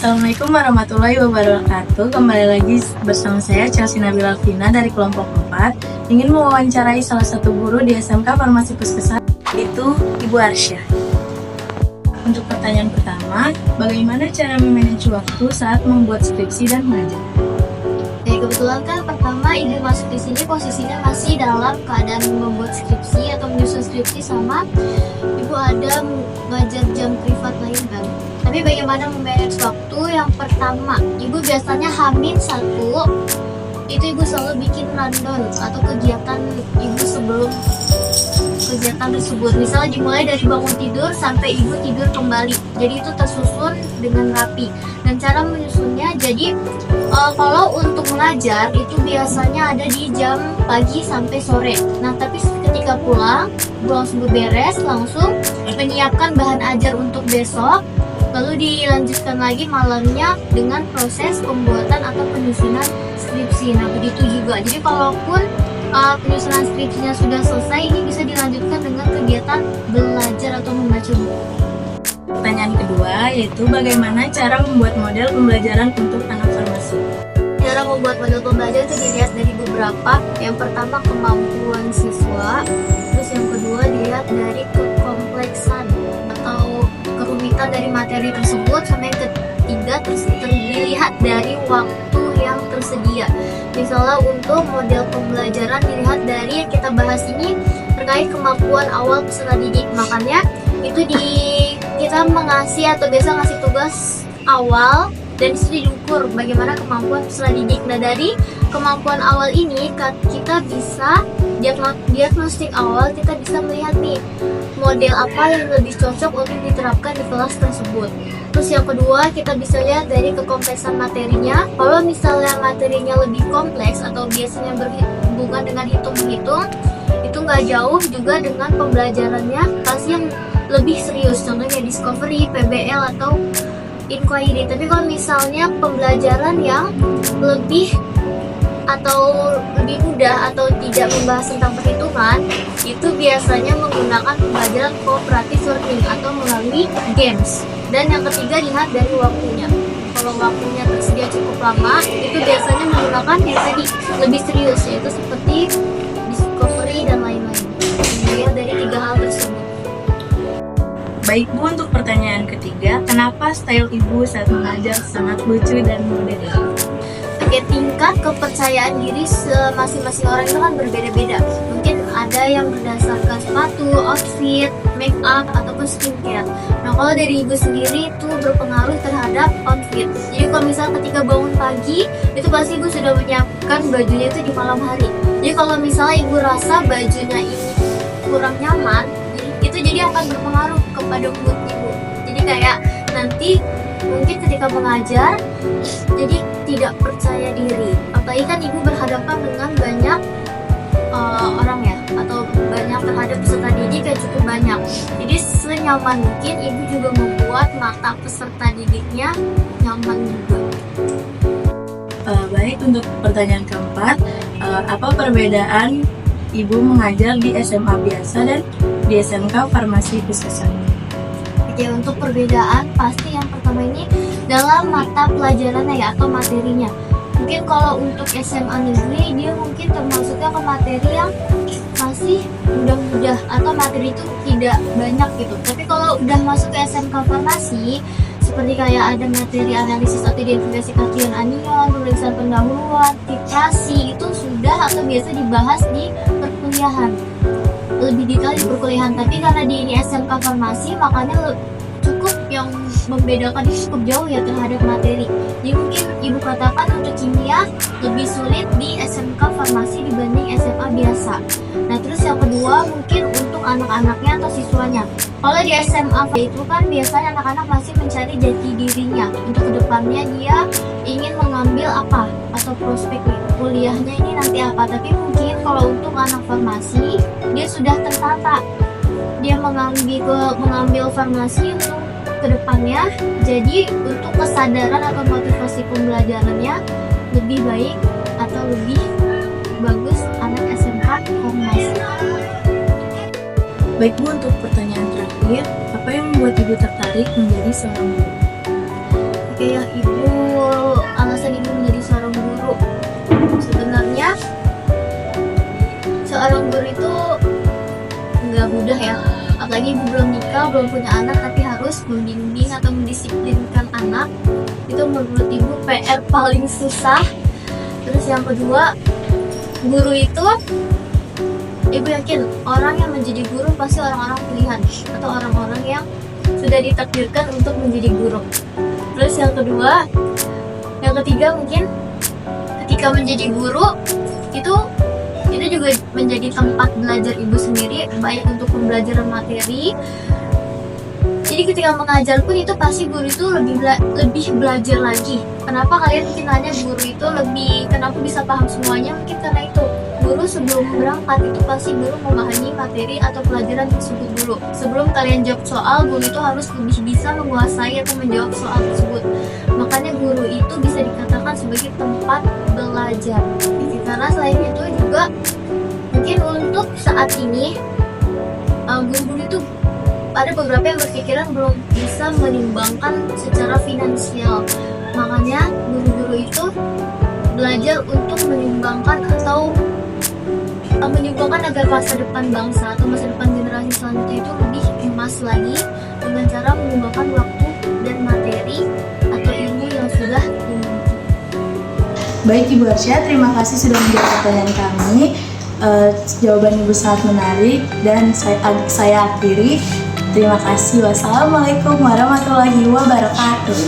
Assalamualaikum warahmatullahi wabarakatuh. Kembali lagi bersama saya Chelsea Nabila Alvina dari kelompok 4. Ingin mewawancarai salah satu guru di SMK Farmasi Puskesmas, yaitu Ibu Arsyah. Untuk pertanyaan pertama, bagaimana cara memanage waktu saat membuat skripsi dan mengajar? Ya, kebetulan kan pertama ibu masuk di sini posisinya masih dalam keadaan membuat skripsi atau menyusun skripsi, sama ibu ada ngajar jam privat lain kan. Tapi bagaimana memanage waktu? Yang pertama, ibu biasanya H-1 itu ibu selalu bikin rundown atau kegiatan ibu sebelum kegiatan tersebut. Misalnya dimulai dari bangun tidur sampai ibu tidur kembali. Jadi itu tersusun dengan rapi. Dan cara menyusunnya, jadi kalau untuk mengajar itu biasanya ada di jam pagi sampai sore. Nah, tapi ketika pulang, langsung beberes, langsung menyiapkan bahan ajar untuk besok. Lalu dilanjutkan lagi malamnya dengan proses pembuatan atau penyusunan skripsi. Nah, begitu juga. Jadi kalaupun penyusunan skripsinya sudah selesai, ini bisa dilanjutkan dengan kegiatan belajar atau membaca buku. Pertanyaan kedua yaitu bagaimana cara membuat model pembelajaran untuk anak farmasi? Cara membuat model pembelajaran itu dilihat dari beberapa. Yang pertama, kemampuan siswa. Terus yang kedua dilihat dari kekompleksan atau kerumitan dari materi tersebut. Sama yang ketiga dilihat dari waktu yang tersedia. Misalnya untuk model pembelajaran dilihat dari yang kita bahas ini terkait kemampuan awal peserta didik. Makanya itu kita mengasih atau biasa ngasih tugas awal dan disitu diukur bagaimana kemampuan peserta didik. Nah, dari kemampuan awal ini kita bisa diagnostik awal, kita bisa melihat nih model apa yang lebih cocok untuk diterapkan di kelas tersebut. Terus yang kedua, kita bisa lihat dari kekompleksan materinya. Kalau misalnya materinya lebih kompleks atau biasanya berhubungan dengan hitung-hitung, itu nggak jauh juga dengan pembelajarannya kelas yang lebih serius, contohnya discovery, PBL, atau inquiry. Tapi kalau misalnya pembelajaran yang lebih mudah atau tidak membahas tentang perhitungan, itu biasanya menggunakan pembelajaran cooperative learning atau melalui games. Dan yang ketiga, lihat dari waktunya. Kalau waktunya tersedia cukup lama, itu biasanya menggunakan yang tadi lebih serius, yaitu seperti discovery dan lain-lain. Dilihat dari tiga hal tersebut. Baik Bu, untuk pertanyaan ketiga, kenapa style Ibu saat mengajar sangat lucu dan modern? Tingkat kepercayaan diri masing-masing orang itu kan berbeda-beda. Mungkin ada yang berdasarkan sepatu, outfit, make up, ataupun skincare. Nah, kalau dari ibu sendiri itu berpengaruh terhadap outfit. Jadi kalau misalnya ketika bangun pagi, itu pasti ibu sudah menyiapkan bajunya itu di malam hari. Jadi kalau misalnya ibu rasa bajunya ini kurang nyaman, itu jadi akan berpengaruh kepada mood ibu. Jadi kayak nanti mungkin ketika mengajar jadi tidak percaya diri, apalagi kan ibu berhadapan dengan banyak orang ya, atau banyak terhadap peserta didik yang cukup banyak. Jadi senyaman mungkin ibu juga membuat mata peserta didiknya nyaman juga. Baik, untuk pertanyaan keempat, apa perbedaan Ibu mengajar di SMA biasa dan di SMK Farmasi Puskesmas? Oke, untuk perbedaan pasti yang pertama ini dalam mata pelajarannya ya, atau materinya. Mungkin kalau untuk SMA negeri dia mungkin termasuknya ke materi yang masih mudah-mudah atau materi itu tidak banyak gitu. Tapi kalau udah masuk ke SMK Farmasi, seperti kayak ada materi analisis atau identifikasi kation anion, pemeriksaan pendahuluan, titrasi, itu sudah atau biasa dibahas di perkuliahan. Lebih detail di perkuliahan, tapi karena di ini SMK Farmasi, makanya cukup yang membedakan itu cukup jauh ya terhadap materi. Jadi mungkin ibu katakan untuk kimia lebih sulit di SMK Farmasi dibanding SMA biasa. Nah, terus yang kedua mungkin untuk anak-anaknya atau siswanya. Kalau di SMA itu kan biasanya anak-anak masih mencari jati dirinya. Untuk kedepannya dia ingin mengambil apa atau prospek kuliahnya ini nanti apa. Tapi mungkin kalau untuk anak farmasi dia sudah tertata. Dia mengambil farmasi untuk kedepannya. Jadi untuk kesadaran atau motivasi pembelajarannya lebih baik atau lebih bagus anak SMK Farmasi. Baik Bu, untuk pertanyaan terakhir, apa yang membuat Ibu tertarik menjadi seorang guru? Oke, sebagai yang alasan ibu menjadi seorang guru. Sebenarnya seorang guru itu nggak mudah ya, apalagi ibu belum nikah, belum punya anak, tapi harus membimbing atau mendisiplinkan anak. Itu menurut ibu PR paling susah. Terus yang kedua, guru itu, ibu yakin orang yang menjadi guru pasti orang-orang pilihan atau orang-orang yang sudah ditakdirkan untuk menjadi guru. Terus yang ketiga mungkin ketika menjadi guru itu juga menjadi tempat belajar ibu sendiri, baik untuk pembelajaran materi. Jadi ketika mengajar pun itu pasti guru itu lebih belajar lagi. Kenapa kalian mungkin nanya guru itu kenapa bisa paham semuanya? Mungkin karena itu guru sebelum berangkat itu pasti guru memahami materi atau pelajaran tersebut dulu. Sebelum kalian jawab soal, guru itu harus lebih bisa menguasai atau menjawab soal tersebut. Makanya guru itu bisa dikatakan sebagai tempat belajar. Karena selain itu juga mungkin untuk saat ini guru-guru itu ada beberapa yang berpikiran belum bisa menimbangkan secara finansial. Makanya guru-guru itu belajar untuk menimbangkan atau menyumbangkan agar masa depan bangsa atau masa depan generasi selanjutnya itu lebih emas lagi dengan cara menyumbangkan waktu dan materi atau ilmu yang sudah dimiliki. Baik Ibu Arsya, terima kasih sudah menjawab pertanyaan kami. Jawaban Ibu sangat menarik dan saya akhiri. Terima kasih. Wassalamualaikum warahmatullahi wabarakatuh.